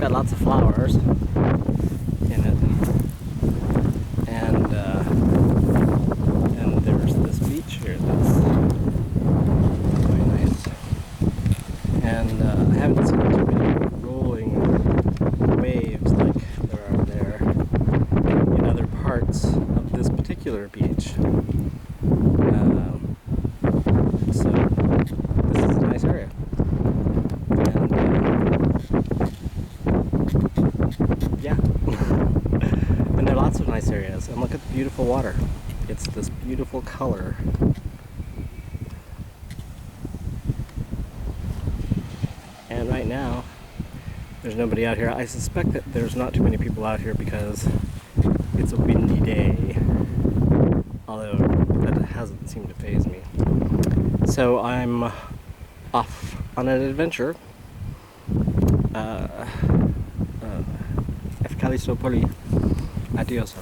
got lots of flowers in it, and there's this beach here that's quite nice. And I haven't seen too many rolling waves like there are there in other parts of this particular beach. So this is a nice area. And yeah. And there are lots of nice areas. And look at the beautiful water. It's this beautiful color. And right now, there's nobody out here. I suspect that there's not too many people out here because it's a windy day. Although that hasn't seemed to faze me. So I'm off on an adventure. Efkalisto poli. Adios.